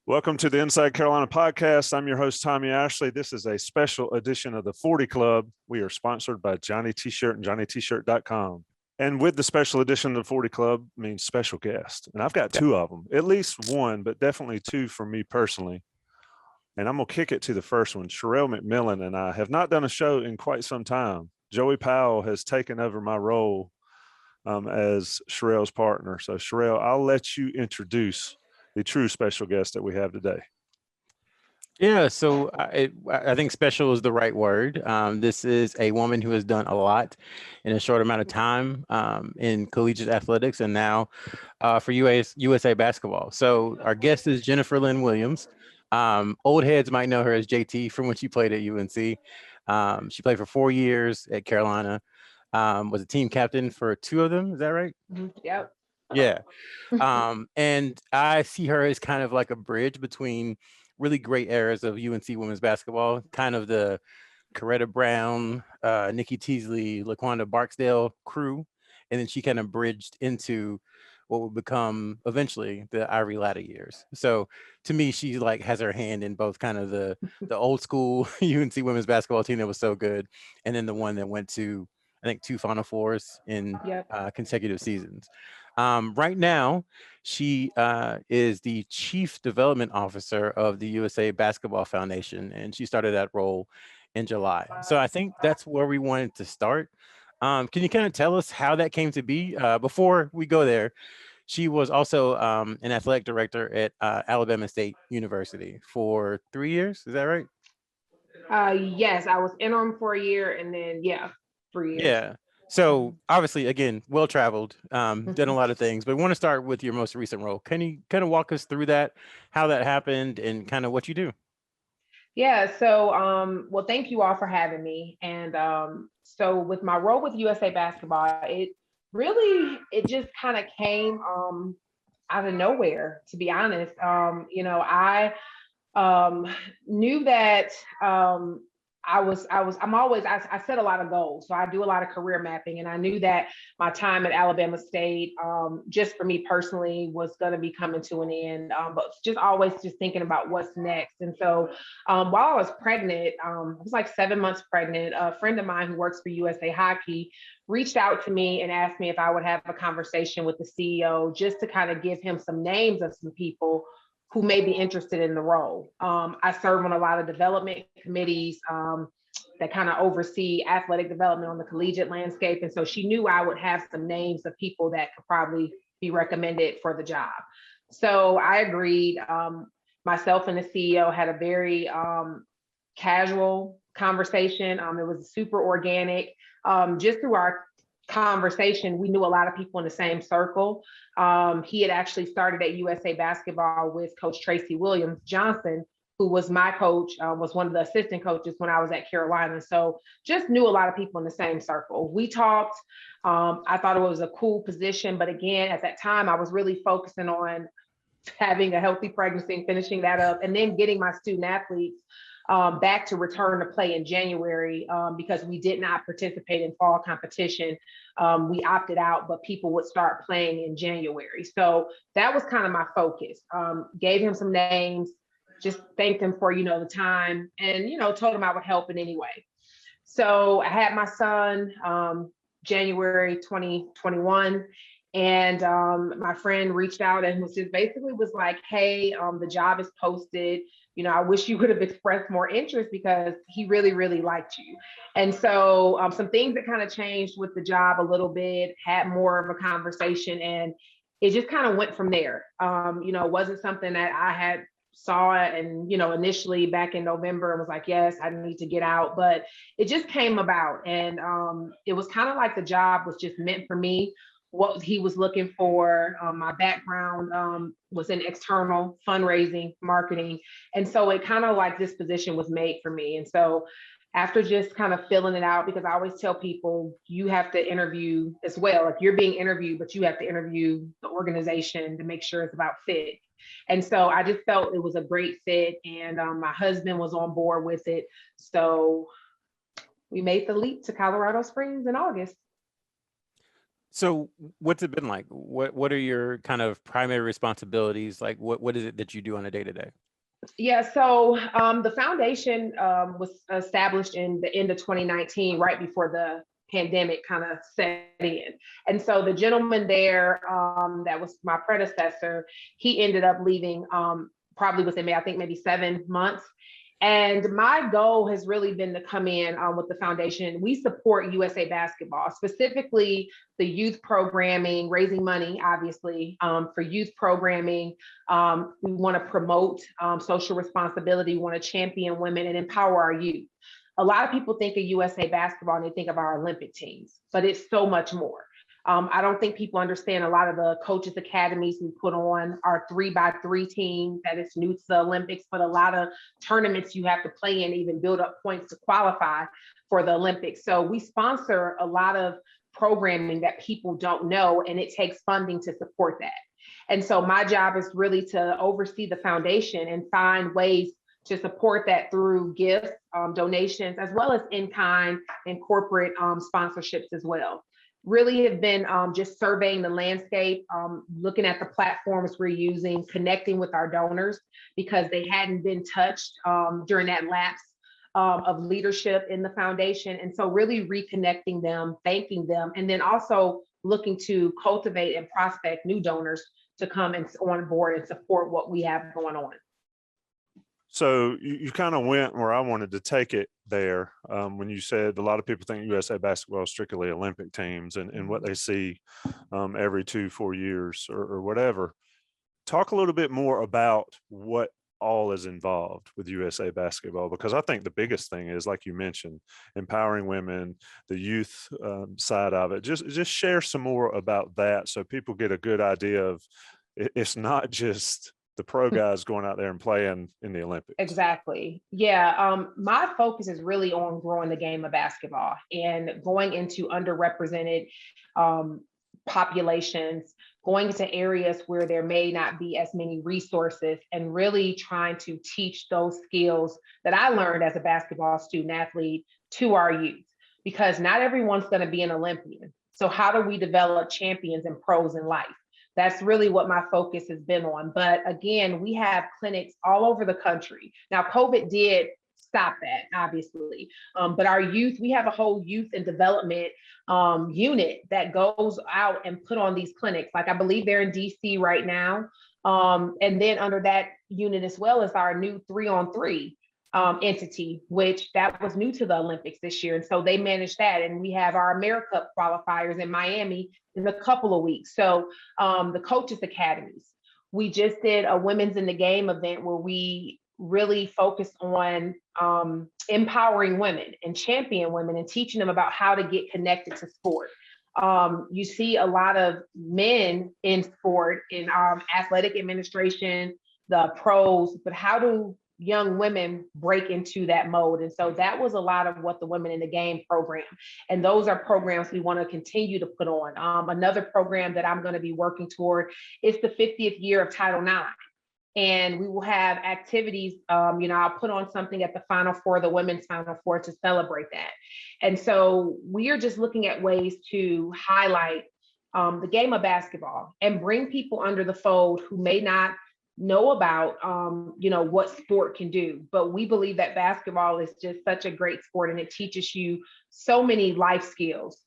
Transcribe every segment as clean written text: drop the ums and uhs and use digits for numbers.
Welcome to the Inside Carolina podcast. I'm your host, Tommy Ashley. This is a special edition of the 40 Club. We are sponsored by Johnny T-Shirt and JohnnyT-Shirt.com. And with the special edition of the 40 Club means special guest. And I've got two of them, at least one, but definitely two for me personally. And I'm going to kick it to the first one. Sherrell McMillan and I have not done a show in quite some time. Joey Powell has taken over my role as Sherrell's partner. So Sherrell, I'll let you introduce the true special guest that we have today. Yeah, so I think special is the right word. This is a woman who has done a lot in a short amount of time in collegiate athletics and now for USA basketball. So our guest is Jennifer Lynne Williams. Old heads might know her as JT from when she played at UNC. She played for 4 years at Carolina, was a team captain for 2 of them. Is that right? Yep. Yeah. And I see her as kind of like a bridge between really great eras of UNC women's basketball, kind of the Coretta Brown, Nikki Teasley, LaQuanda Barksdale crew. And then she kind of bridged into what would become eventually the Ivory Latta years. So to me, she like has her hand in both kind of the old school UNC women's basketball team that was so good. And then the one that went to, I think, 2 Final Fours in consecutive seasons. Right now, she is the Chief Development Officer of the USA Basketball Foundation, and she started that role in July. So I think that's where we wanted to start. Can you kind of tell us how that came to be? Before we go there, she was also an athletic director at Alabama State University for 3 years. Is that right? Yes, I was interim for a year and then 3 years. Yeah. So obviously, again, well-traveled, done a lot of things, but we want to start with your most recent role. Can you kind of walk us through that, how that happened and kind of what you do? Yeah, so well, thank you all for having me. And so with my role with USA Basketball, it just kind of came out of nowhere, to be honest. I knew that I set a lot of goals. So I do a lot of career mapping, and I knew that my time at Alabama State, just for me personally, was going to be coming to an end. But just always just thinking about what's next. And so while I was pregnant, I was like 7 months pregnant, a friend of mine who works for USA Hockey reached out to me and asked me if I would have a conversation with the CEO just to kind of give him some names of some people who may be interested in the role. I serve on a lot of development committees that kind of oversee athletic development on the collegiate landscape. And so she knew I would have some names of people that could probably be recommended for the job. So I agreed. Myself and the CEO had a very casual conversation. It was super organic. Just through our conversation, we knew a lot of people in the same circle. He had actually started at USA Basketball with Coach Tracy Williams Johnson, who was my coach, was one of the assistant coaches when I was at Carolina. So just knew a lot of people in the same circle. We talked. I thought it was a cool position, but again, at that time, I was really focusing on having a healthy pregnancy and finishing that up, and then getting my student athletes back to return to play in January because we did not participate in fall competition. We opted out, but people would start playing in January. So that was kind of my focus. Gave him some names, just thanked him for, the time, and, told him I would help in any way. So I had my son January 2021. And my friend reached out and was like, hey, the job is posted. I wish you would have expressed more interest because he really, really liked you. And so some things that kind of changed with the job a little bit, had more of a conversation, and it just kind of went from there. It wasn't something that I had saw and, initially back in November and was like, yes, I need to get out, but it just came about. And it was kind of like the job was just meant for me. What he was looking for. My background was in external fundraising, marketing. And so it kind of like this position was made for me. And so after just kind of filling it out, because I always tell people you have to interview as well. Like you're being interviewed, but you have to interview the organization to make sure it's about fit. And so I just felt it was a great fit, and my husband was on board with it. So we made the leap to Colorado Springs in August. So what's it been like? What are your kind of primary responsibilities? Like what is it that you do on a day-to-day? Yeah, so the foundation was established in the end of 2019, right before the pandemic kind of set in. And so the gentleman there that was my predecessor, he ended up leaving probably within, I think, maybe 7 months. And my goal has really been to come in with the foundation. We support USA Basketball, specifically the youth programming, raising money, obviously, for youth programming. We want to promote social responsibility. We want to champion women and empower our youth. A lot of people think of USA Basketball and they think of our Olympic teams, but it's so much more. I don't think people understand a lot of the coaches academies we put on our 3x3 team that is new to the Olympics, but a lot of tournaments you have to play in, even build up points to qualify for the Olympics. So we sponsor a lot of programming that people don't know, and it takes funding to support that. And so my job is really to oversee the foundation and find ways to support that through gifts, donations, as well as in-kind and corporate sponsorships as well. Really have been just surveying the landscape, looking at the platforms we're using, connecting with our donors because they hadn't been touched during that lapse of leadership in the foundation. And so really reconnecting them, thanking them, and then also looking to cultivate and prospect new donors to come and on board and support what we have going on. So you kind of went where I wanted to take it there when you said a lot of people think USA Basketball is strictly Olympic teams and what they see every 2-4 years or whatever. Talk a little bit more about what all is involved with USA Basketball, because I think the biggest thing is, like you mentioned, empowering women, the youth side of it. Just share some more about that so people get a good idea of it's not just the pro guys going out there and playing in the Olympics. Exactly. Yeah. My focus is really on growing the game of basketball and going into underrepresented populations, going into areas where there may not be as many resources, and really trying to teach those skills that I learned as a basketball student athlete to our youth, because not everyone's going to be an Olympian. So how do we develop champions and pros in life? That's really what my focus has been on. But again, we have clinics all over the country. Now, COVID did stop that, obviously. But our youth, we have a whole youth and development unit that goes out and put on these clinics. Like I believe they're in DC right now. And then under that unit as well is our new 3-on-3 entity, which that was new to the Olympics this year. And so they manage that. And we have our AmeriCup qualifiers in Miami in a couple of weeks. So the coaches academies, we just did a women's in the game event where we really focused on empowering women and champion women and teaching them about how to get connected to sport. You see a lot of men in sport, in athletic administration, the pros, but how do young women break into that mode? And so that was a lot of what the Women in the Game program, and those are programs we want to continue to put on. Another program that I'm going to be working toward is the 50th year of Title IX. And we will have activities, I'll put on something at the Final Four, the women's Final Four, to celebrate that. And so we are just looking at ways to highlight the game of basketball and bring people under the fold who may not know about, what sport can do. But we believe that basketball is just such a great sport, and it teaches you so many life skills.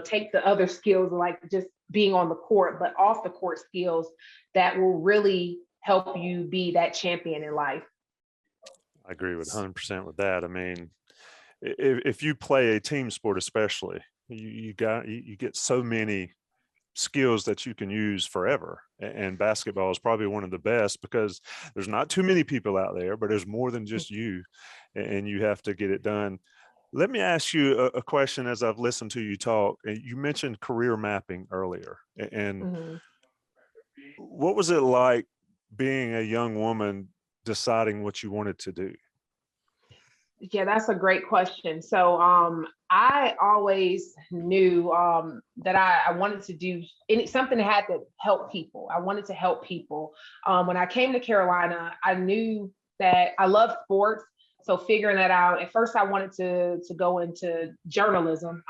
Take the other skills like just being on the court, but off the court skills that will really help you be that champion in life. I agree with 100% with that. I mean, if you play a team sport, especially, you get so many skills that you can use forever. And basketball is probably one of the best because there's not too many people out there, but there's more than just you, and you have to get it done. Let me ask you a question as I've listened to you talk. You mentioned career mapping earlier, and what was it like being a young woman deciding what you wanted to do? Yeah, that's a great question. So I always knew that I wanted to do something that had to help people. I wanted to help people. When I came to Carolina, I knew that I love sports. So figuring that out, at first I wanted to go into journalism.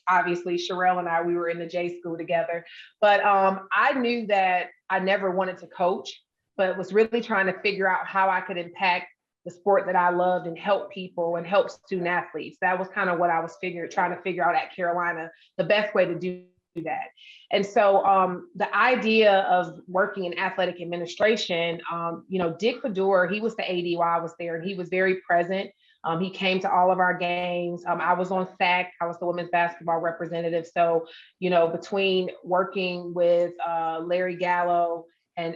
obviously Sherrell and I, we were in the J school together, but I knew that I never wanted to coach, but was really trying to figure out how I could impact the sport that I loved and help people and help student athletes. That was kind of what I was trying to figure out at Carolina, the best way to do that. And so the idea of working in athletic administration, Dick Baddour, he was the AD while I was there, and he was very present. He came to all of our games. I was on SAC. I was the women's basketball representative. So, between working with Larry Gallo and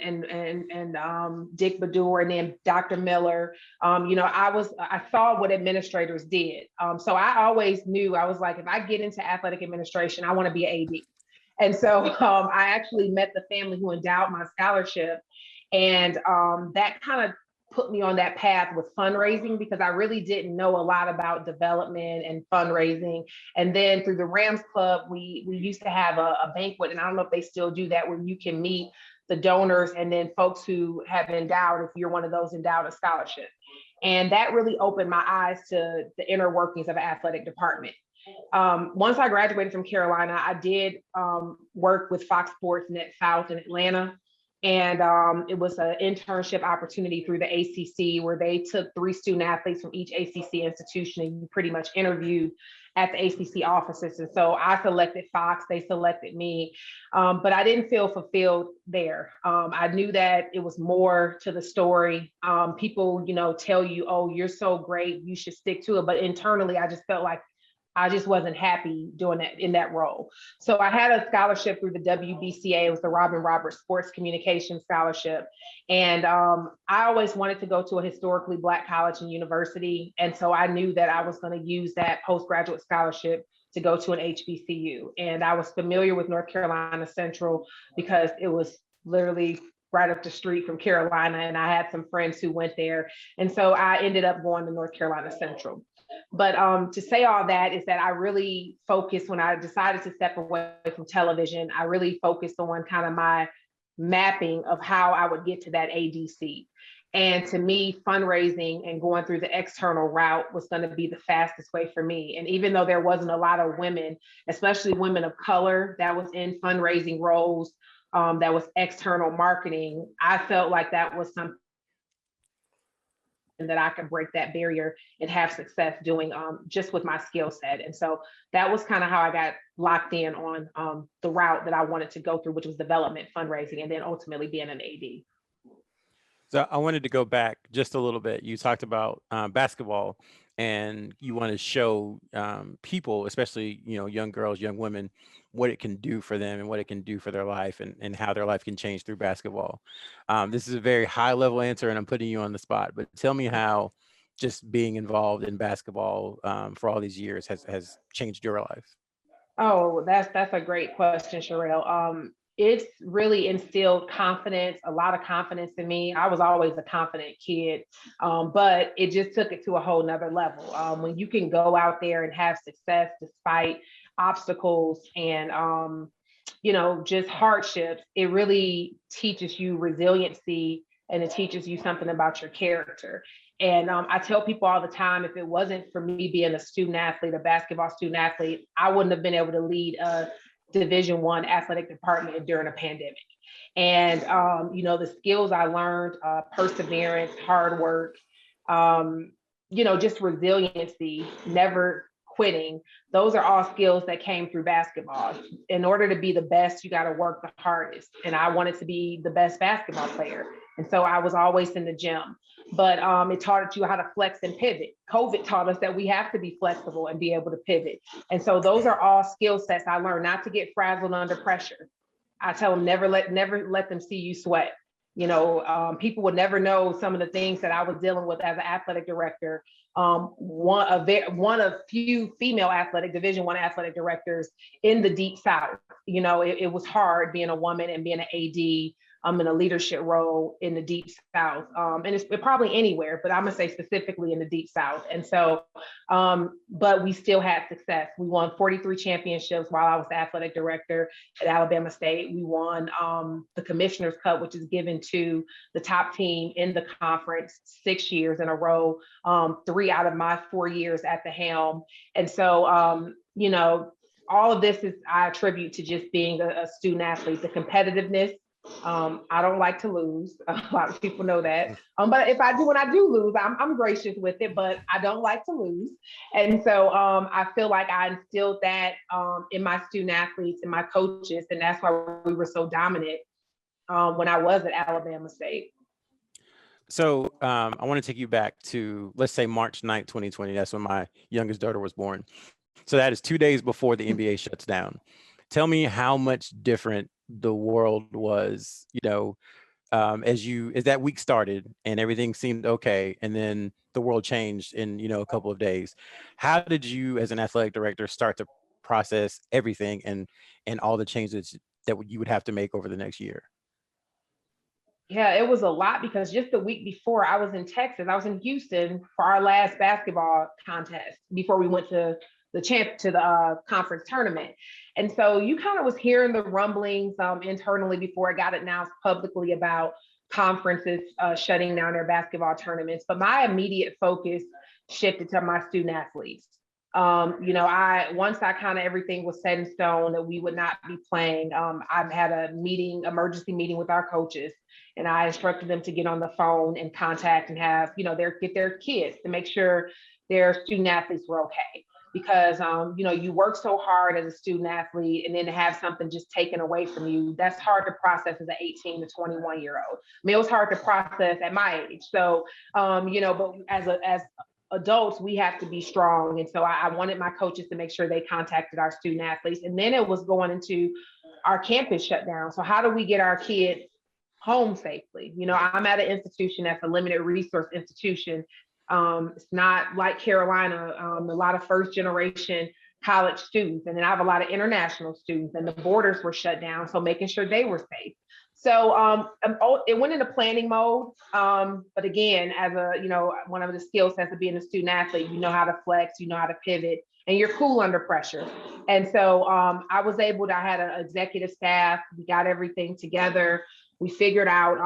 Dick Baddour and then Dr. Miller, I saw what administrators did. So I always knew, I was like, if I get into athletic administration, I want to be an AD. And so I actually met the family who endowed my scholarship. And that kind of put me on that path with fundraising, because I really didn't know a lot about development and fundraising. And then through the Rams Club, we used to have a banquet, and I don't know if they still do that, where you can meet the donors and then folks who have endowed, if you're one of those endowed a scholarship. And that really opened my eyes to the inner workings of an athletic department. Once I graduated from Carolina, I did work with Fox Sports Net South in Atlanta. And it was an internship opportunity through the ACC, where they took 3 student athletes from each ACC institution, and you pretty much interviewed at the ACC offices. And so I selected Fox, they selected me, but I didn't feel fulfilled there. I knew that it was more to the story. People, tell you, oh, you're so great, you should stick to it. But internally, I just felt like I just wasn't happy doing that in that role. So I had a scholarship through the WBCA. It was the Robin Roberts Sports Communication Scholarship. And I always wanted to go to a historically Black college and university. And so I knew that I was going to use that postgraduate scholarship to go to an HBCU. And I was familiar with North Carolina Central because it was literally right up the street from Carolina. And I had some friends who went there. And so I ended up going to North Carolina Central. But to say all that is that I really focused, when I decided to step away from television, I really focused on kind of my mapping of how I would get to that ADC. And to me, fundraising and going through the external route was going to be the fastest way for me. And even though there wasn't a lot of women, especially women of color, that was in fundraising roles, that was external marketing, I felt like that was something that I could break that barrier and have success doing, just with my skill set. And so that was kind of how I got locked in on the route that I wanted to go through, which was development, fundraising, and then ultimately being an AD. So I wanted to go back just a little bit. You talked about basketball, and you want to show people, especially young girls, young women, what it can do for them and what it can do for their life, and how their life can change through basketball. This is a very high level answer, and I'm putting you on the spot, but tell me how just being involved in basketball for all these years has changed your life. Oh, that's a great question, Sherrell. It's really instilled confidence, a lot of confidence in me. I was always a confident kid, but it just took it to a whole nother level. When you can go out there and have success despite obstacles and, just hardships, it really teaches you resiliency, and it teaches you something about your character. And I tell people all the time, if it wasn't for me being a student athlete, a basketball student athlete, I wouldn't have been able to lead a Division I athletic department during a pandemic. And, the skills I learned, perseverance, hard work, just resiliency, never quitting. Those are all skills that came through basketball. In order to be the best, you got to work the hardest. And I wanted to be the best basketball player. And so I was always in the gym, but it taught you how to flex and pivot. COVID taught us that we have to be flexible and be able to pivot. And so those are all skill sets I learned, not to get frazzled under pressure. I tell them, never let them see you sweat. People would never know some of the things that I was dealing with as an athletic director. One of few female Division I athletic directors in the Deep South. It was hard being a woman and being an AD in a leadership role in the Deep South. And it's probably anywhere, but I'm gonna say specifically in the Deep South. And so, but we still had success. We won 43 championships while I was the athletic director at Alabama State. We won the Commissioner's Cup, which is given to the top team in the conference 6 years in a row, 3 out of my 4 years at the helm. And so, all of this I attribute to just being a student athlete, the competitiveness. I don't like to lose. A lot of people know that. But if I do, when I do lose, I'm gracious with it, but I don't like to lose. And so I feel like I instilled that in my student athletes and my coaches. And that's why we were so dominant when I was at Alabama State. So I want to take you back to, let's say, March 9th, 2020. That's when my youngest daughter was born. So that is 2 days before the NBA shuts down. Tell me how much different the world was, as that week started and everything seemed okay, and then the world changed in, a couple of days. How did you, as an athletic director, start to process everything and all the changes that you would have to make over the next year? Yeah, it was a lot because just the week before I was in Texas, I was in Houston for our last basketball contest before we went to the conference tournament. And so you kind of was hearing the rumblings internally before it got announced publicly about conferences shutting down their basketball tournaments. But my immediate focus shifted to my student athletes. Once I kind of everything was set in stone that we would not be playing, I had emergency meeting with our coaches, and I instructed them to get on the phone and contact and have, get their kids to make sure their student athletes were okay. Because, you work so hard as a student athlete, and then to have something just taken away from you, that's hard to process as an 18 to 21-year-old. I mean, it was hard to process at my age. So, but as adults, we have to be strong. And so I wanted my coaches to make sure they contacted our student athletes. And then it was going into our campus shutdown. So how do we get our kids home safely? I'm at an institution that's a limited resource institution. It's not like Carolina, a lot of first generation college students. And then I have a lot of international students, and the borders were shut down. So making sure they were safe. So it went into planning mode. But again, as one of the skill sets of being a student athlete, you know how to flex, you know how to pivot, and you're cool under pressure. And so I had an executive staff. We got everything together. We figured out,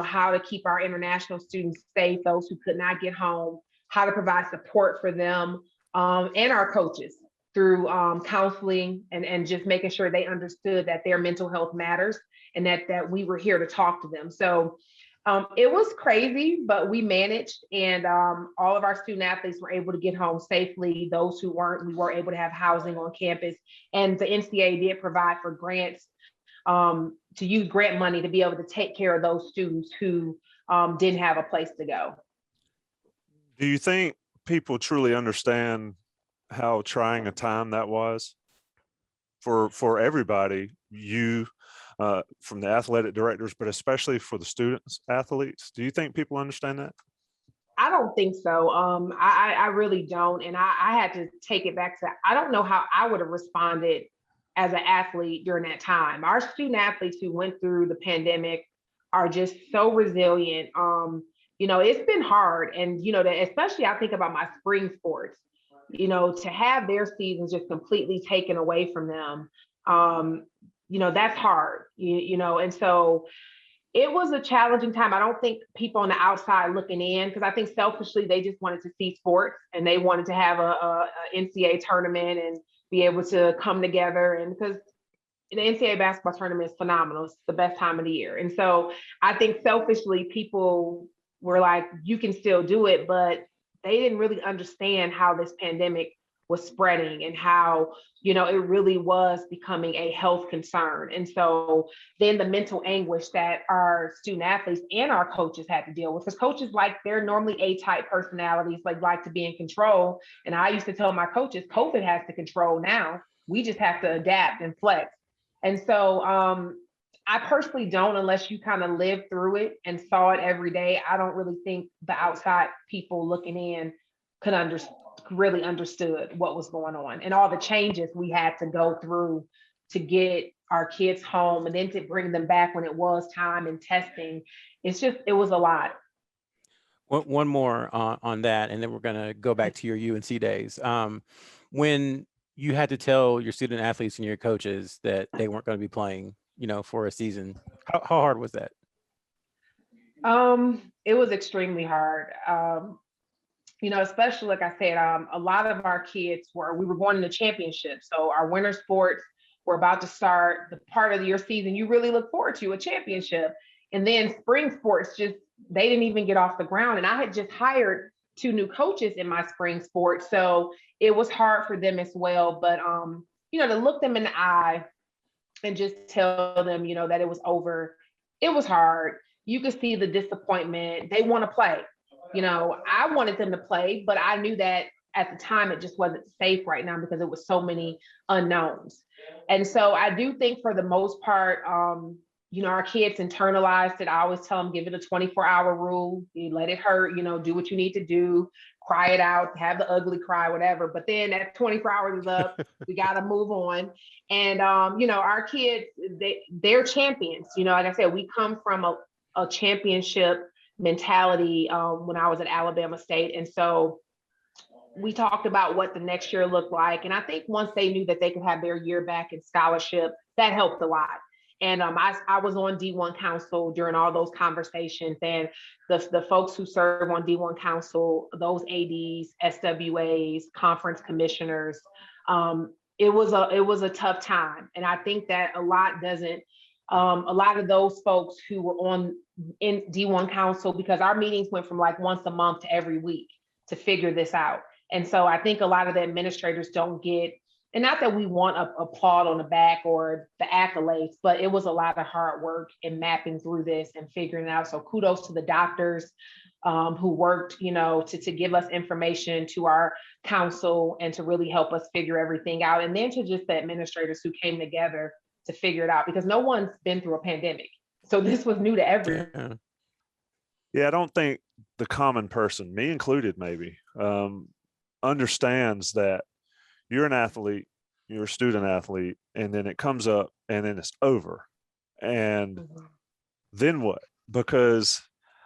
how to keep our international students safe, those who could not get home, how to provide support for them and our coaches through counseling and just making sure they understood that their mental health matters and that we were here to talk to them. So it was crazy, but we managed, and all of our student athletes were able to get home safely. Those who weren't, we were able to have housing on campus, and the NCAA did provide for grants to use grant money to be able to take care of those students who didn't have a place to go. Do you think people truly understand how trying a time that was for everybody, from the athletic directors, but especially for the students, athletes? Do you think people understand that? I don't think so. I really don't. And I had to take it back to, I don't know how I would have responded as an athlete during that time. Our student athletes who went through the pandemic are just so resilient. It's been hard. And, especially I think about my spring sports, to have their seasons just completely taken away from them. That's hard, and so it was a challenging time. I don't think people on the outside looking in, because I think selfishly they just wanted to see sports and they wanted to have a NCAA tournament and be able to come together. And because the NCAA basketball tournament is phenomenal, it's the best time of the year. And so I think selfishly people were like, you can still do it, but they didn't really understand how this pandemic was spreading and how, it really was becoming a health concern. And so then the mental anguish that our student athletes and our coaches had to deal with, because coaches, they're normally A-type personalities, like to be in control. And I used to tell my coaches, COVID has to control now. We just have to adapt and flex. And so I personally don't, unless you kind of lived through it and saw it every day. I don't really think the outside people looking in could really understood what was going on and all the changes we had to go through to get our kids home and then to bring them back when it was time and testing. It was a lot. One more on that, and then we're going to go back to your UNC days. When you had to tell your student athletes and your coaches that they weren't going to be playing, for a season, how hard was that? It was extremely hard. especially like I said, a lot of our kids we were going into championships. So our winter sports were about to start. The part of your season you really look forward to, a championship. And then spring sports they didn't even get off the ground. And I had just hired 2 new coaches in my spring sports. So it was hard for them as well. But to look them in the eye and just tell them, that it was over. It was hard. You could see the disappointment. They want to play. I wanted them to play, but I knew that at the time it just wasn't safe right now because it was so many unknowns. And so I do think for the most part, our kids internalized it. I always tell them, give it a 24-hour rule. You let it hurt, do what you need to do, cry it out, have the ugly cry, whatever. But then that 24 hours is up, we got to move on. And, our kids, they're champions. Like I said, we come from a championship mentality when I was at Alabama State. And so we talked about what the next year looked like. And I think once they knew that they could have their year back in scholarship, that helped a lot. And I was on D1 Council during all those conversations, and the folks who serve on D1 Council, those ADs, SWAs, conference commissioners, it was a tough time. And I think that a lot of those folks who were in D1 Council, because our meetings went from like once a month to every week to figure this out. And so I think a lot of the administrators don't get, and not that we want a applaud on the back or the accolades, but it was a lot of hard work in mapping through this and figuring it out. So kudos to the doctors who worked, to give us information, to our council, and to really help us figure everything out. And then to just the administrators who came together to figure it out, because no one's been through a pandemic. So this was new to everyone. Yeah, I don't think the common person, me included maybe, understands that you're an athlete, you're a student athlete, and then it comes up and then it's over. And then what? Because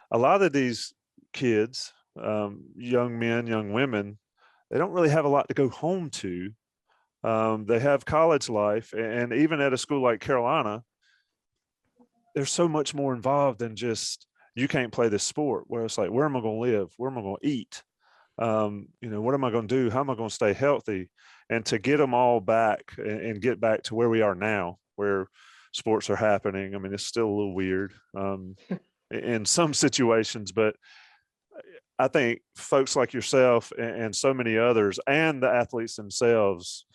a lot of these kids, young men, young women, they don't really have a lot to go home to. They have college life, and even at a school like Carolina, there's so much more involved than just, you can't play this sport, where it's like, where am I going to live? Where am I going to eat? What am I going to do? How am I going to stay healthy? And to get them all back and get back to where we are now, where sports are happening. I mean, it's still a little weird in some situations, but I think folks like yourself and so many others and the athletes themselves,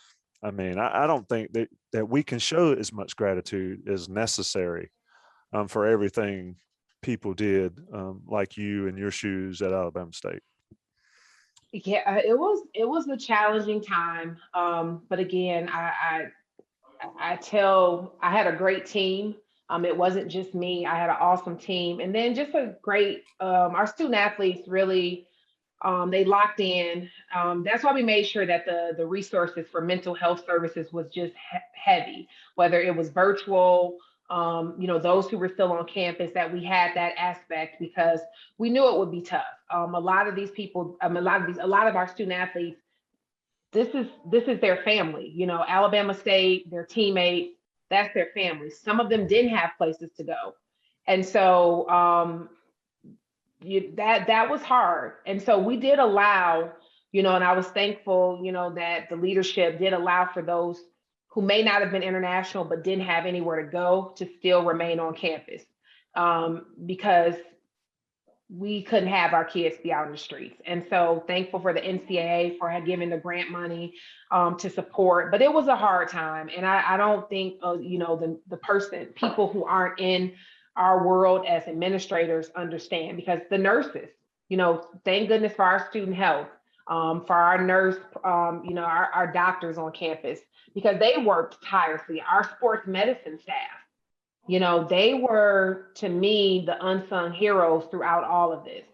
I mean, I don't think that we can show as much gratitude as necessary for everything people did, like you in your shoes at Alabama State. Yeah, it was a challenging time. But again, I had a great team. It wasn't just me. I had an awesome team. And then just a great, our student athletes really, they locked in. That's why we made sure that the resources for mental health services was just heavy, whether it was virtual, those who were still on campus, that we had that aspect, because we knew it would be tough. A lot of these people, a lot of our student athletes, this is their family, Alabama State, their teammates, that's their family. Some of them didn't have places to go. And so that was hard. And so we did allow, and I was thankful, that the leadership did allow for those who may not have been international, but didn't have anywhere to go, to still remain on campus, because we couldn't have our kids be out in the streets. And so thankful for the NCAA for giving the grant money to support, but it was a hard time. And I don't think, people who aren't in our world as administrators understand, because the nurses, thank goodness for our student health, for our nurse, our doctors on campus, because they worked tirelessly. Our sports medicine staff, they were, to me, the unsung heroes throughout all of this,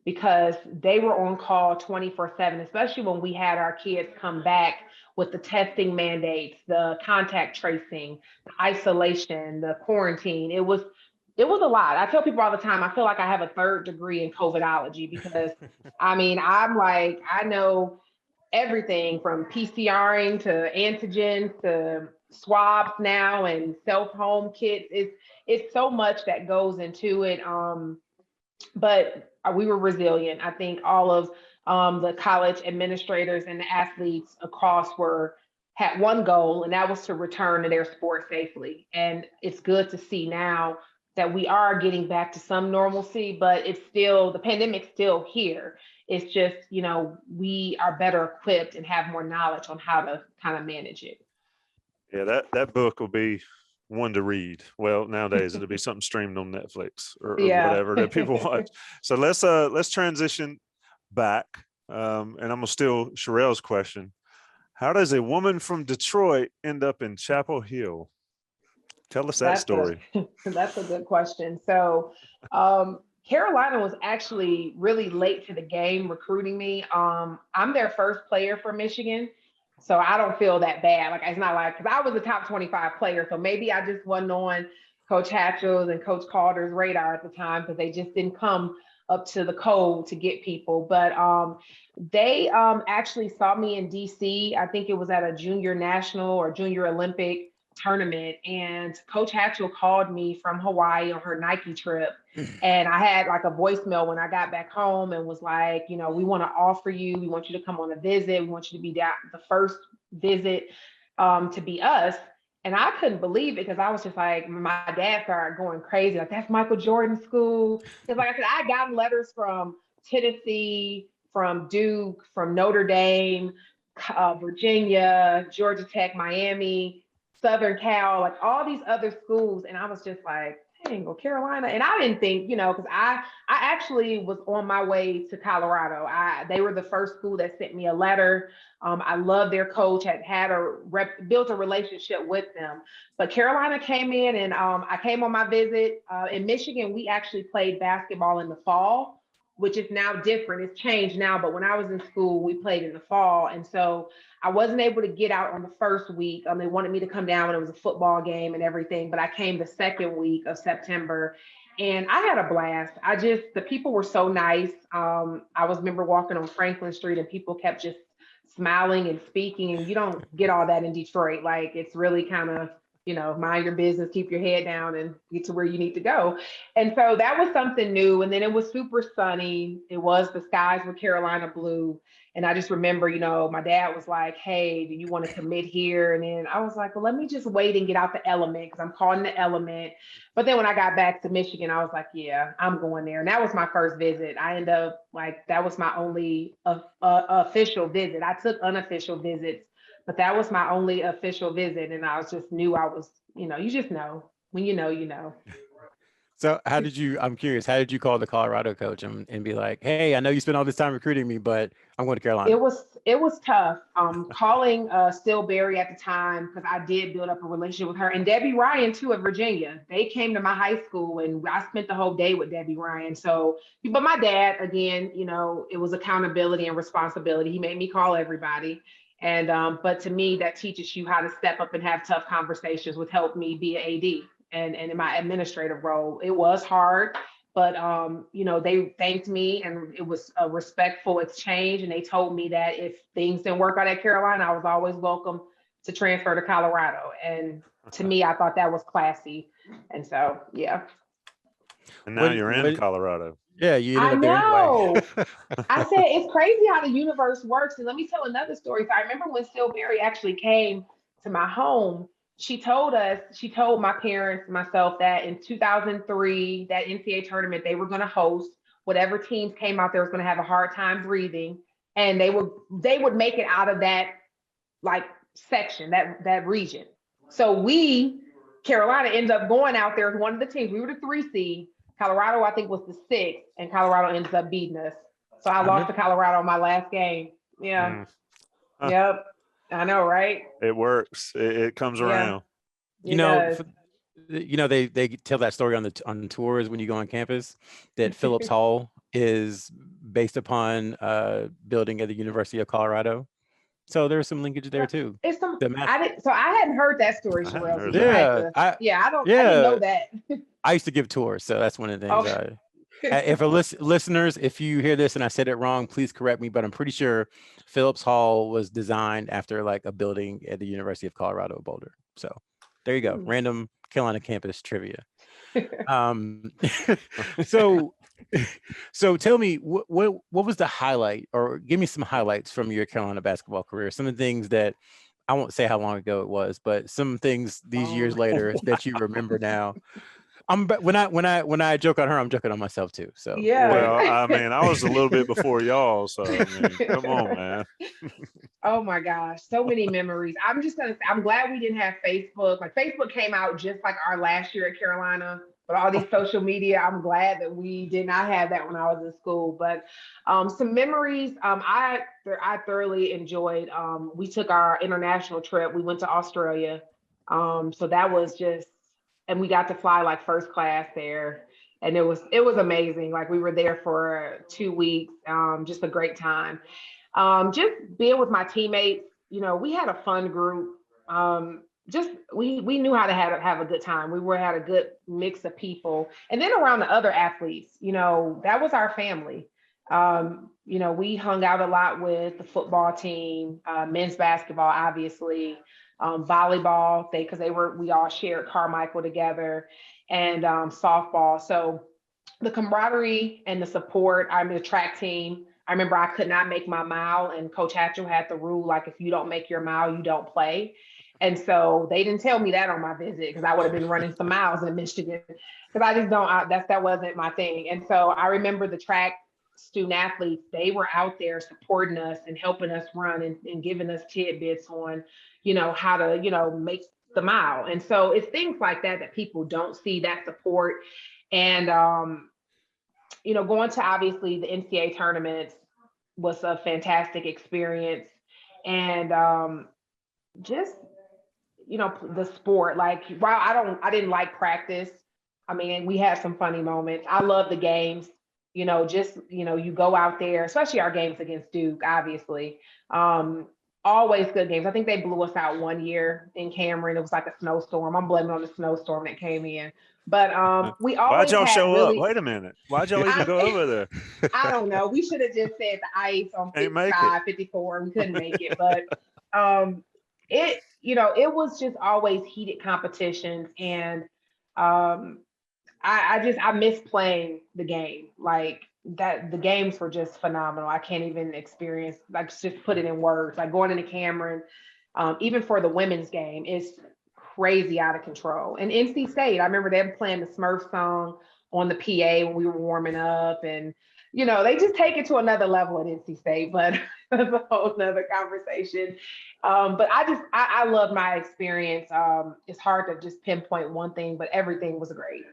because they were on call 24/7, especially when we had our kids come back with the testing mandates, the contact tracing, the isolation, the quarantine. It was a lot. I tell people all the time, I feel like I have a 3rd degree in COVIDology, because I'm like, I know everything from PCRing to antigens to swabs now and self-home kits. It's so much that goes into it. But we were resilient. I think all of the college administrators and the athletes across had one goal, and that was to return to their sport safely. And it's good to see now that we are getting back to some normalcy, but it's still, the pandemic's still here. It's just, we are better equipped and have more knowledge on how to kind of manage it. Yeah, that book will be one to read. Well, nowadays it'll be something streamed on Netflix or whatever that people watch. So let's transition back. And I'm gonna steal Sherrell's question. How does a woman from Detroit end up in Chapel Hill? Tell us that story. That's a good question. So Carolina was actually really late to the game recruiting me. I'm their first player for Michigan. So I don't feel that bad. Like, it's not like, because I was a top 25 player. So maybe I just wasn't on Coach Hatchell's and Coach Calder's radar at the time because they just didn't come up to the code to get people. But they actually saw me in DC. I think it was at a junior national or junior Olympic tournament. And Coach Hatchell called me from Hawaii on her Nike trip. And I had like a voicemail when I got back home and was like, we want to offer you, we want you to come on a visit. We want you to be the first visit to be us. And I couldn't believe it because I was just like, my dad started going crazy. Like, that's Michael Jordan's school. Because like I said, I got letters from Tennessee, from Duke, from Notre Dame, Virginia, Georgia Tech, Miami, Southern Cal, like all these other schools. And I was just like, dang, well, Carolina. And I didn't think, because I actually was on my way to Colorado. They were the first school that sent me a letter. I love their coach, built a relationship with them. But Carolina came in and I came on my visit. In Michigan, we actually played basketball in the fall, which is now different. It's changed now, but when I was in school, we played in the fall. And so I wasn't able to get out on the first week. They wanted me to come down when it was a football game and everything, but I came the second week of September and I had a blast. The people were so nice. I remember walking on Franklin Street and people kept just smiling and speaking, and you don't get all that in Detroit. Like, it's really kind of, mind your business, keep your head down and get to where you need to go. And so that was something new. And then it was super sunny. The skies were Carolina blue. And I just remember, my dad was like, hey, do you want to commit here? And then I was like, well, let me just wait and get out the element because I'm caught in the element. But then when I got back to Michigan, I was like, yeah, I'm going there. And that was my first visit. I ended up that was my only official visit. I took unofficial visits, but that was my only official visit. And I knew I was, you just know when you know. So I'm curious, how did you call the Colorado coach and be like, hey, I know you spent all this time recruiting me, but I'm going to Carolina? It was tough. Calling Still Berry at the time, because I did build up a relationship with her, and Debbie Ryan too of Virginia. They came to my high school and I spent the whole day with Debbie Ryan. So, but my dad, again, it was accountability and responsibility. He made me call everybody. And but to me, that teaches you how to step up and have tough conversations, which helped me be an AD. And in my administrative role, it was hard, but they thanked me and it was a respectful exchange. And they told me that if things didn't work out at Carolina, I was always welcome to transfer to Colorado. And to me, I thought that was classy. And so, yeah. And now you're in Colorado. Yeah, you I know. I said, it's crazy how the universe works. And let me tell another story. So I remember when Still Berry actually came to my home, she told my parents, myself, that in 2003, that NCAA tournament, they were going to host whatever teams came out there was going to have a hard time breathing. And they would make it out of that section, that region. So Carolina ended up going out there as one of the teams. We were the 3 seed. Colorado, I think, was the 6th, and Colorado ended up beating us. So I lost to Colorado in my last game. Yeah. Yep. I know, right? It works. It comes around. They tell that story on tours when you go on campus, that Phillips Hall is based upon building at the University of Colorado. So there's some linkage there too. So I hadn't heard that story, Sherrell. I didn't know that. I used to give tours, so that's one of the things. Okay. If listeners, if you hear this and I said it wrong, please correct me. But I'm pretty sure Phillips Hall was designed after a building at the University of Colorado Boulder. So there you go, random Carolina campus trivia. So So tell me, what was the highlight, or give me some highlights from your Carolina basketball career? Some of the things that, I won't say how long ago it was, but some things these years later that you remember now. But when I joke on her, I'm joking on myself too. So Yeah. Well, I mean, I was a little bit before y'all, so I mean, come on, man. Oh my gosh, so many memories. I'm just gonna say, I'm glad we didn't have Facebook. Like Facebook came out just like our last year at Carolina, but all these social media, I'm glad that we did not have that when I was in school. But some memories, I thoroughly enjoyed. We took our international trip. We went to Australia. So that was just, and we got to fly like first class there. And it was amazing. Like we were there for 2 weeks, just a great time. Just being with my teammates, we had a fun group. Just we knew how to have a good time. Had a good mix of people, and then around the other athletes, that was our family. We hung out a lot with the football team, men's basketball, obviously, volleyball. We all shared Carmichael together, and softball. So the camaraderie and the support. I'm in the track team. I remember I could not make my mile, and Coach Hatchell had the rule, like, if you don't make your mile, you don't play. And so they didn't tell me that on my visit, because I would have been running some miles in Michigan, because I just don't, that wasn't my thing. And so I remember the track student athletes, they were out there supporting us and helping us run, and giving us tidbits on, how to, make the mile. And so it's things like that people don't see, that support. And, going to obviously the NCAA tournaments was a fantastic experience. And just, the sport, like, while I didn't like practice. I mean, we had some funny moments. I love the games, you go out there, especially our games against Duke, obviously. Always good games. I think they blew us out one year in Cameron. It was like a snowstorm. I'm blaming on the snowstorm that came in. But we always Why'd y'all show really, up? Wait a minute. Why'd y'all even go over there? I don't know. We should have just said the ice on Ain't make 55, 54. We couldn't make it. But it was just always heated competitions. And I miss playing the game. Like that, the games were just phenomenal. I can't even experience, like, just put it in words. Like going into Cameron, even for the women's game, it's crazy out of control. And NC State, I remember them playing the Smurf song on the PA when we were warming up, and they just take it to another level at NC State, but that's a whole nother conversation. But I love my experience. It's hard to just pinpoint one thing, but everything was great.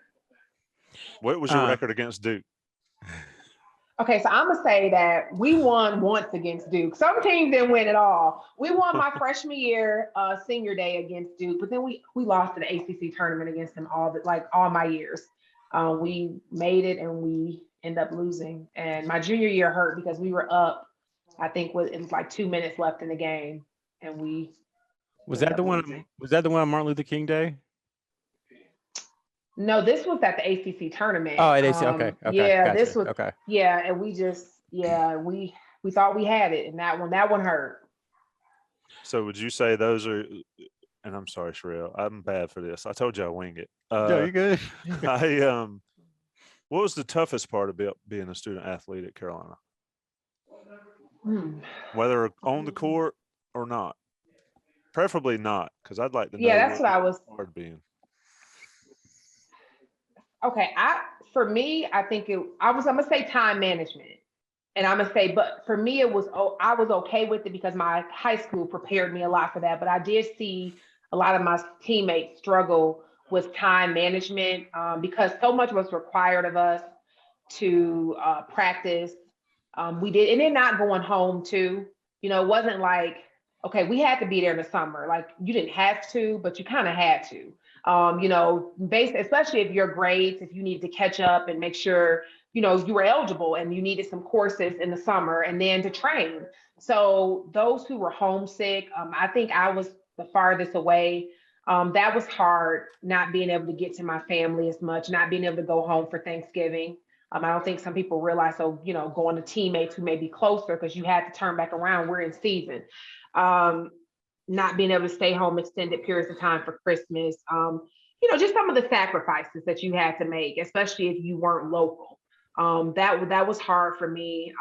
What was your record against Duke? Okay, so I'm gonna say that we won once against Duke. Some teams didn't win at all. We won my freshman year, senior day against Duke, but then we lost to the ACC tournament against them all my years. We made it, and we end up losing. And my junior year hurt because we were up. I think it was like 2 minutes left in the game, and we. Was that the one? Was that the one on Martin Luther King Day? No, this was at the ACC tournament. Oh, it is. Okay. Yeah, gotcha. this was. Okay. Yeah, and we just, we thought we had it, and that one hurt. So would you say those are? And I'm sorry, Sherrell, I'm bad for this. I told you I wing it. No, you're good. What was the toughest part about being a student athlete at Carolina? Whether on the court or not, preferably not, because I'd like to know. Yeah, that's what I was. Hard being. Okay, for me, I think I'm gonna say time management, and I'm gonna say, but for me, I was okay with it because my high school prepared me a lot for that. But I did see a lot of my teammates struggle with time management because so much was required of us to practice. We did, and then not going home too. It wasn't like, okay, we had to be there in the summer. Like, you didn't have to, but you kind of had to. Especially if your grades, if you need to catch up and make sure, you were eligible, and you needed some courses in the summer and then to train. So those who were homesick, I think I was the farthest away. That was hard, not being able to get to my family as much, not being able to go home for Thanksgiving. I don't think some people realize, going to teammates who may be closer because you had to turn back around, we're in season. Not being able to stay home extended periods of time for Christmas, just some of the sacrifices that you had to make, especially if you weren't local. That was hard for me.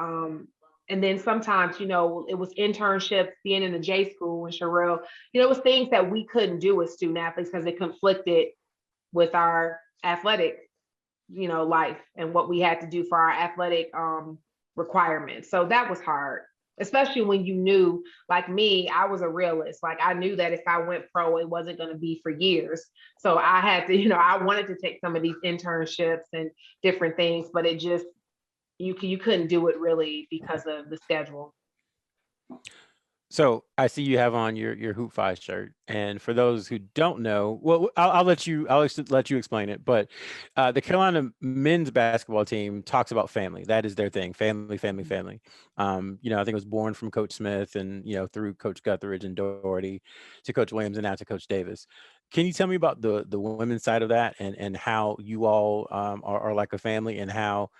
And then sometimes, it was internships, being in the J school in Sherrell, it was things that we couldn't do as student athletes because it conflicted with our athletic, life and what we had to do for our athletic requirements. So that was hard, especially when you knew, like me, I was a realist. Like I knew that if I went pro, it wasn't going to be for years. So I had to, I wanted to take some of these internships and different things, but it just, you couldn't do it really because of the schedule. So I see you have on your Hoop Five shirt, and for those who don't know, well, I'll let you explain it. But the Carolina men's basketball team talks about family. That is their thing: family, family, family. I think it was born from Coach Smith, and through Coach Guthridge and Doherty to Coach Williams, and now to Coach Davis. Can you tell me about the women's side of that, and how you all are like a family, and how,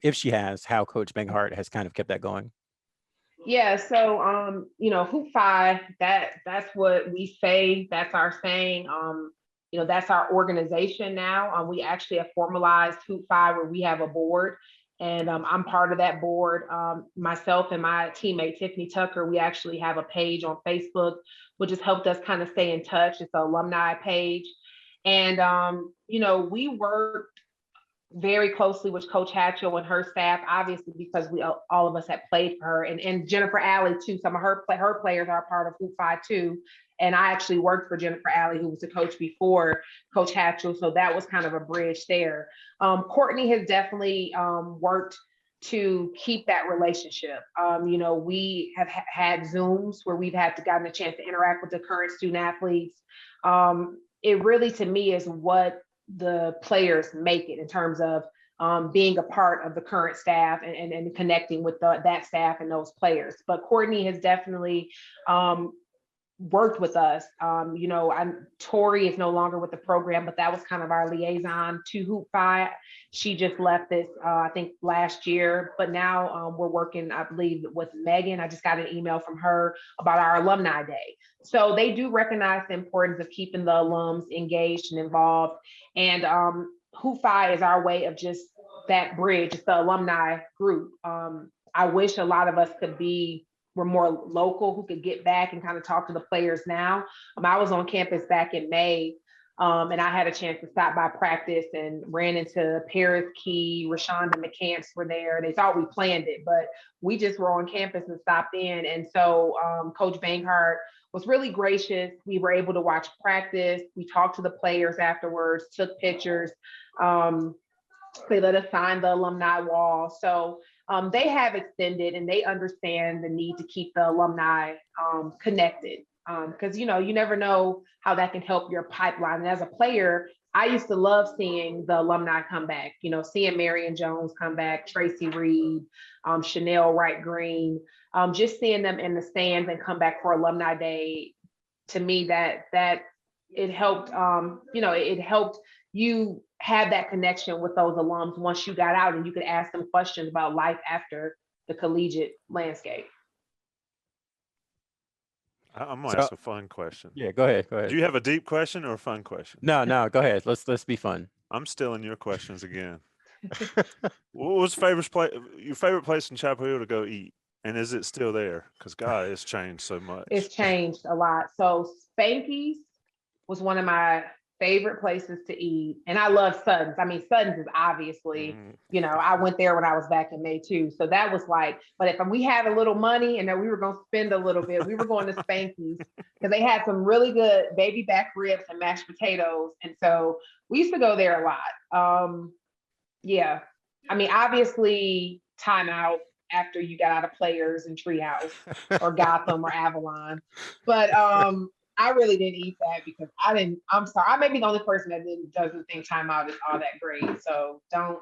if she has, how Coach Banghart has kind of kept that going? Yeah, so Hoop Five, that's what we say, that's our saying. That's our organization now. We actually have formalized Hoop Five where we have a board, and I'm part of that board. Myself and my teammate Tiffany Tucker, we actually have a page on Facebook, which has helped us kind of stay in touch. It's an alumni page. And we worked very closely with Coach Hatchell and her staff, obviously, because we all of us had played for her, and Jennifer Alley too. Some of her players are part of Hoop Five too. And I actually worked for Jennifer Alley, who was the coach before Coach Hatchell. So that was kind of a bridge there. Courtney has definitely worked to keep that relationship. We have had Zooms where we've gotten a chance to interact with the current student athletes. It really, to me, is what the players make it in terms of being a part of the current staff and connecting with that staff and those players. But Courtney has definitely worked with us. Tori is no longer with the program, but that was kind of our liaison to Hoop Five. She just left this, I think, last year, but now we're working, I believe, with Megan. I just got an email from her about our Alumni Day. So they do recognize the importance of keeping the alums engaged and involved. And Hoop Five is our way of just that bridge. It's the alumni group. I wish a lot of us were more local, who could get back and kind of talk to the players now. I was on campus back in May, and I had a chance to stop by practice and ran into Paris Key, Rashonda McCants were there. They thought we planned it, but we just were on campus and stopped in. And so Coach Banghart was really gracious. We were able to watch practice. We talked to the players afterwards, took pictures. They let us sign the alumni wall. So they have extended, and they understand the need to keep the alumni connected, because you never know how that can help your pipeline. And as a player, I used to love seeing the alumni come back, seeing Marion Jones come back, Tracy Reed, Chanel Wright Green, just seeing them in the stands and come back for Alumni Day. To me, that it helped, it helped you have that connection with those alums once you got out and you could ask them questions about life after the collegiate landscape. I'm gonna ask a fun question. Yeah, go ahead. Do you have a deep question or a fun question? No, go ahead. Let's be fun. I'm stealing your questions again. What was your favorite place in Chapel Hill to go eat? And is it still there? Because God, it's changed so much. It's changed a lot. So Spanky's was one of my favorite places to eat. And I love Sutton's. I mean, Sutton's is obviously, I went there when I was back in May too. So that was like, but if we had a little money and that we were going to spend a little bit, we were going to Spanky's because they had some really good baby back ribs and mashed potatoes. And so we used to go there a lot. Yeah. I mean, obviously timeout after you got out of Players and Treehouse or Gotham or Avalon. But I really didn't eat that because I'm sorry. I may be the only person that doesn't think timeout is all that great. So don't.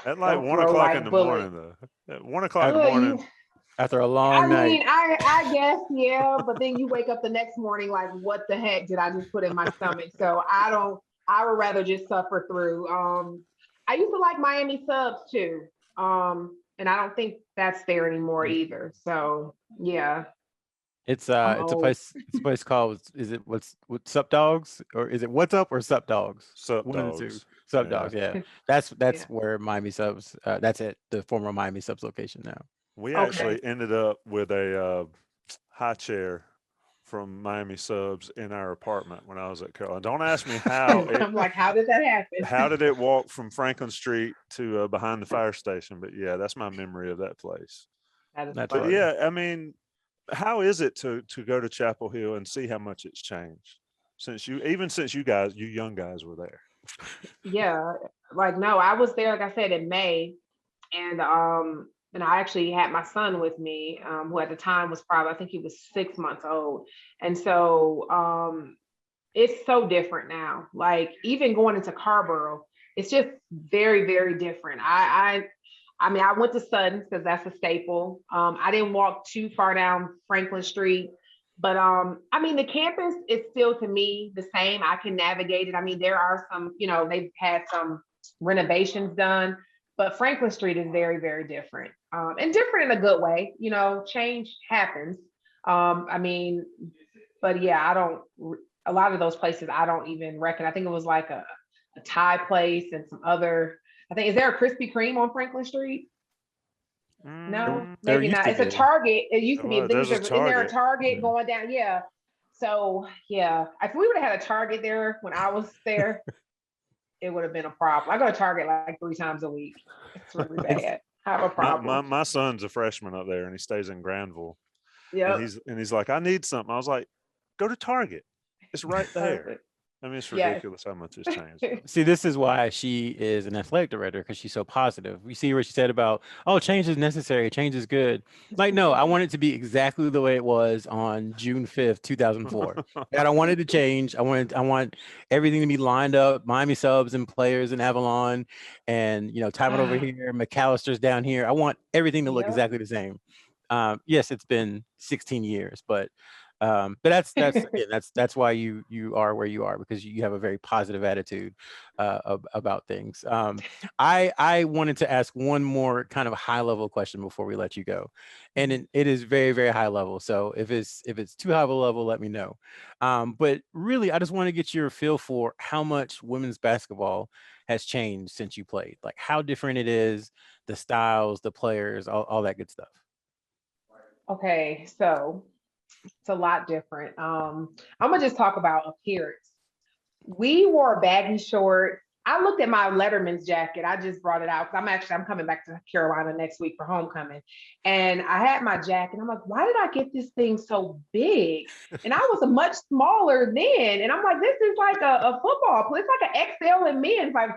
At like 1 o'clock in the morning, though. At 1 o'clock in the morning. After a long night. I mean, I guess, yeah. But then you wake up the next morning like, what the heck did I just put in my stomach? So I would rather just suffer through. I used to like Miami Subs too. And I don't think that's there anymore either. So yeah. It's a Oh, place. It's a place called. Is it what's up dogs, or is it what's up or sup dogs? Sup One of the two. dogs. Sup Yeah. dogs. Yeah, that's yeah. where Miami Subs. That's it. The former Miami Subs location now. We Okay. actually ended up with a high chair from Miami Subs in our apartment when I was at Carolina. Don't ask me I'm like, how did that happen? how did it walk from Franklin Street to behind the fire station? But yeah, that's my memory of that place. That is That's But funny. funny. yeah, I mean, how is it to go to Chapel Hill and see how much it's changed since you young guys were there? Yeah. Like, no, I was there, like I said, in May. And I actually had my son with me, who at the time was probably, I think he was 6 months old. And so it's so different now. Like even going into Carborough, it's just very, very different. I mean, I went to Sutton's because that's a staple. I didn't walk too far down Franklin Street, but I mean, the campus is still to me the same. I can navigate it. I mean, there are some, they've had some renovations done, but Franklin Street is very, very different, and different in a good way. Change happens. I mean, but yeah, I don't. A lot of those places I don't even reckon. I think it was like a Thai place and some other. I think, is there a Krispy Kreme on Franklin Street? No, There maybe used not. to It's a be. Target. It used to be. Well, there's a Isn't there a Target. Target Yeah. going down? Yeah. So yeah, if we would have had a Target there when I was there, it would have been a problem. I go to Target like 3 times a week. It's really bad. I have a My, problem. my son's a freshman up there and he stays in Granville. And Yep. he's like, I need something. I was like, go to Target. It's right there. Perfect. I mean, it's Yes. ridiculous how much it's changed. See, this is why she is an athletic director, because she's so positive. We see what she said about, oh, change is necessary, change is good. Like, no, I want it to be exactly the way it was on June 5th, 2004. I don't want it to change. I want everything to be lined up, Miami Subs and players in Avalon, and Timon over here, McAllister's down here. I want everything to look Yep. exactly the same. Yes, it's been 16 years, but that's again, that's why you are where you are, because you have a very positive attitude about things. I wanted to ask one more kind of high level question before we let you go, and it is very, very high level. So if it's too high of a level, let me know. But really, I just want to get your feel for how much women's basketball has changed since you played, like how different it is, the styles, the players, all that good stuff. Okay, so it's a lot different. I'm gonna just talk about appearance. We wore baggy shorts. I looked at my Letterman's jacket. I just brought it out because I'm coming back to Carolina next week for homecoming. And I had my jacket. I'm like, why did I get this thing so big? And I was a much smaller then. And I'm like, this is like a football play. It's like an XL in men's. Like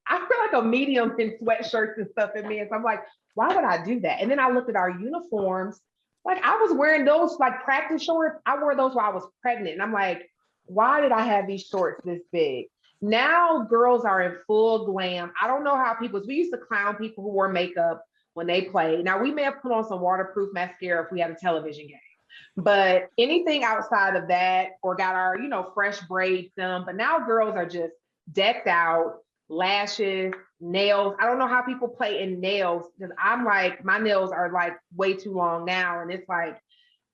I feel like a medium in sweatshirts and stuff in men's. I'm like, why would I do that? And then I looked at our uniforms. Like I was wearing those like practice shorts. I wore those while I was pregnant. And I'm like, why did I have these shorts this big? Now girls are in full glam. I don't know how we used to clown people who wore makeup when they played. Now we may have put on some waterproof mascara if we had a television game, but anything outside of that, or got our, fresh braids done. But now girls are just decked out, lashes, nails. I don't know how people play in nails, because I'm like, my nails are like way too long now. And it's like,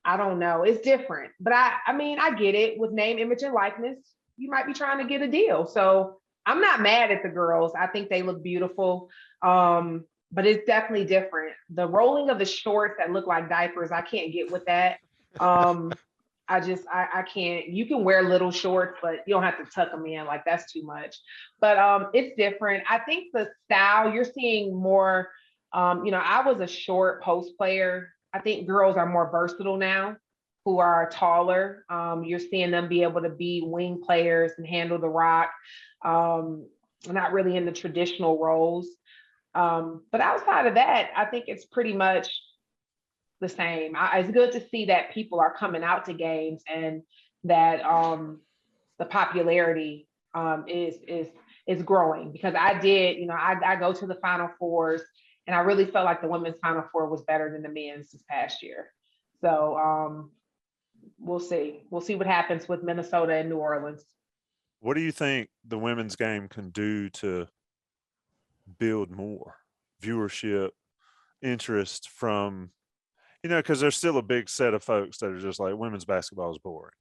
I don't know. It's different. But I mean, I get it. With name, image, and likeness, you might be trying to get a deal. So I'm not mad at the girls. I think they look beautiful. But it's definitely different. The rolling of the shorts that look like diapers, I can't get with that. I can't. You can wear little shorts, but you don't have to tuck them in. Like that's too much. But it's different. I think the style you're seeing more. I was a short post player. I think girls are more versatile now, who are taller. You're seeing them be able to be wing players and handle the rock. Not really in the traditional roles. But outside of that, I think it's pretty much the same. It's good to see that people are coming out to games, and that the popularity is growing, because I did, I go to the Final Fours, and I really felt like the women's Final Four was better than the men's this past year. So we'll see. We'll see what happens with Minnesota and New Orleans. What do you think the women's game can do to build more viewership, interest from because there's still a big set of folks that are just like women's basketball is boring.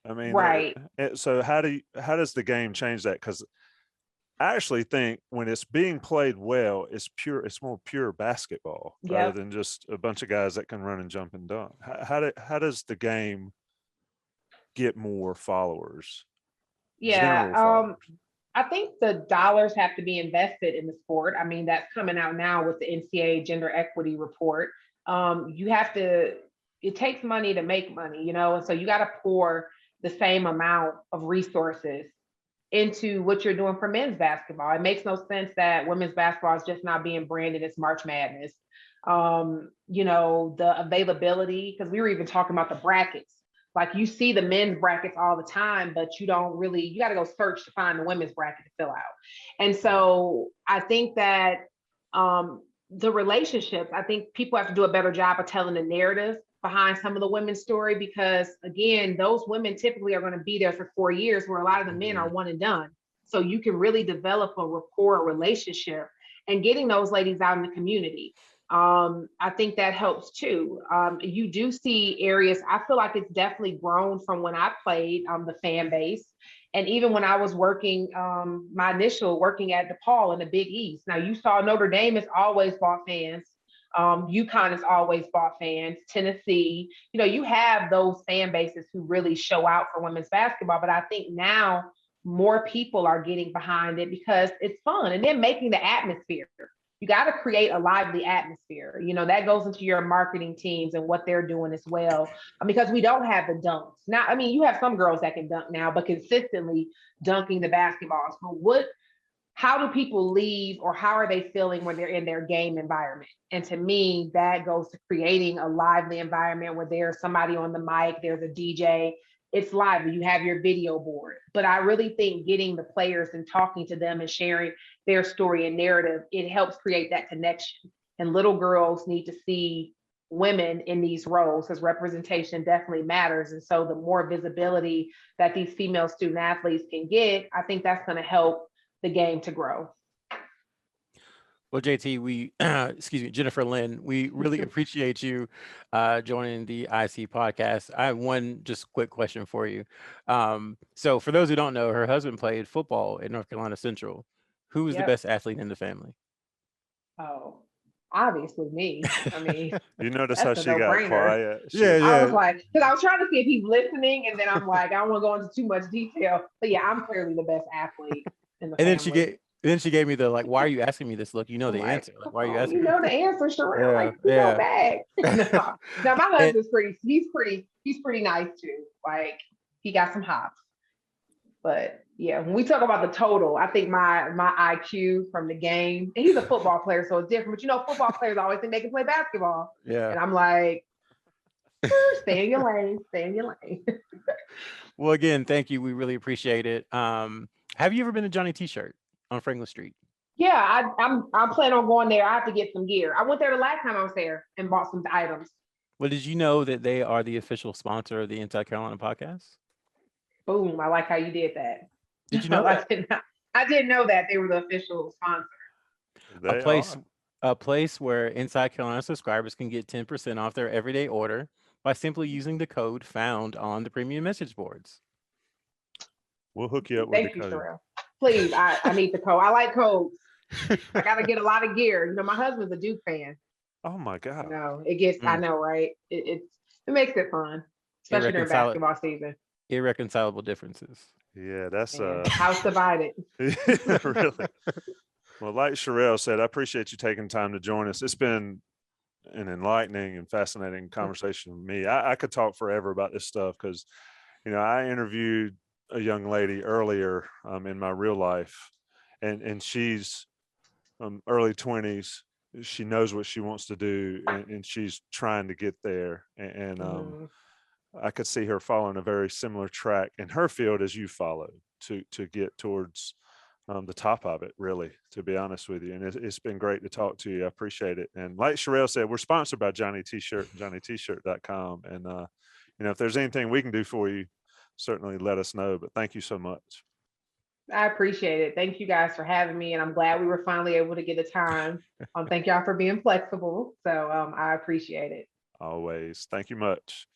I mean, Right. so how does the game change that? Because I actually think when it's being played well, it's more pure basketball rather Yep. than just a bunch of guys that can run and jump and dunk. How does the game get more followers? Yeah. General followers. I think the dollars have to be invested in the sport. I mean, that's coming out now with the NCAA gender equity report. You have to, it takes money to make money, and so you got to pour the same amount of resources into what you're doing for men's basketball. It makes no sense that women's basketball is just not being branded as March Madness. The availability, because we were even talking about the brackets. Like you see the men's brackets all the time, but you don't really, you got to go search to find the women's bracket to fill out. And so I think that the relationships, I think people have to do a better job of telling the narrative behind some of the women's story, because again, those women typically are going to be there for 4 years, where a lot of the men are one and done. So you can really develop a rapport, a relationship, and getting those ladies out in the community. I think that helps too. You do see areas, I feel like it's definitely grown from when I played, the fan base. And even when I was working, my initial working at DePaul in the Big East. Now you saw Notre Dame has always bought fans. UConn has always bought fans. Tennessee, you have those fan bases who really show out for women's basketball. But I think now more people are getting behind it because it's fun, and then making the atmosphere. You got to create a lively atmosphere. That goes into your marketing teams and what they're doing as well, because we don't have the dunks. Now, I mean, you have some girls that can dunk now, but consistently dunking the basketballs. But how do people leave, or how are they feeling when they're in their game environment? And to me, that goes to creating a lively environment where there's somebody on the mic, there's a DJ, it's lively, you have your video board. But I really think getting the players and talking to them and sharing their story and narrative, it helps create that connection. And little girls need to see women in these roles, because representation definitely matters. And so the more visibility that these female student athletes can get, I think that's going to help the game to grow. Well, JT, excuse me, Jennifer Lynn, we really appreciate you joining the IC podcast. I have one just quick question for you. So for those who don't know, her husband played football at North Carolina Central. Who was the best athlete in the family? Oh, obviously me. I mean, you notice how she got quiet. Yeah. I was like, because I was trying to see if he's listening, and then I'm like, I don't want to go into too much detail. But yeah, I'm clearly the best athlete in the family. Then she gave me the like, why are you asking me this look? You know the answer. Like, why are you asking? You know the answer, Sherrell. Go back. No. Now my husband's he's pretty nice too. Like he got some hops. But yeah, when we talk about the total, I think my IQ from the game, and he's a football player, so it's different. But football players always think they can play basketball. Yeah. And I'm like, stay in your lane, stay in your lane. Well, again, thank you. We really appreciate it. Have you ever been to Johnny T-shirt on Franklin Street? Yeah, I'm planning on going there. I have to get some gear. I went there the last time I was there and bought some items. Well, did you know that they are the official sponsor of the Inside Carolina podcast? Boom, I like how you did that. Did you know that? I didn't know that they were the official sponsor. A place where Inside Carolina subscribers can get 10% off their everyday order by simply using the code found on the premium message boards. We'll hook you up with the code. Thank you, Sherrell. Please, I need the code. I like codes. I got to get a lot of gear. My husband's a Duke fan. Oh my God. It gets, I know, right? It makes it fun, especially during basketball season. Irreconcilable differences. Yeah, that's house divided. Really. Well, like Sherrell said, I appreciate you taking time to join us. It's been an enlightening and fascinating conversation with me. I could talk forever about this stuff because, I interviewed a young lady earlier in my real life, and she's early 20s. She knows what she wants to do, and she's trying to get there. And I could see her following a very similar track in her field as you followed to get towards the top of it, really, to be honest with you. And it's been great to talk to you. I appreciate it. And like Sherrell said, we're sponsored by Johnny T-shirt, johnnytshirt.com. And, if there's anything we can do for you, certainly let us know. But thank you so much. I appreciate it. Thank you guys for having me. And I'm glad we were finally able to get a time. Thank y'all for being flexible. So I appreciate it. Always. Thank you much.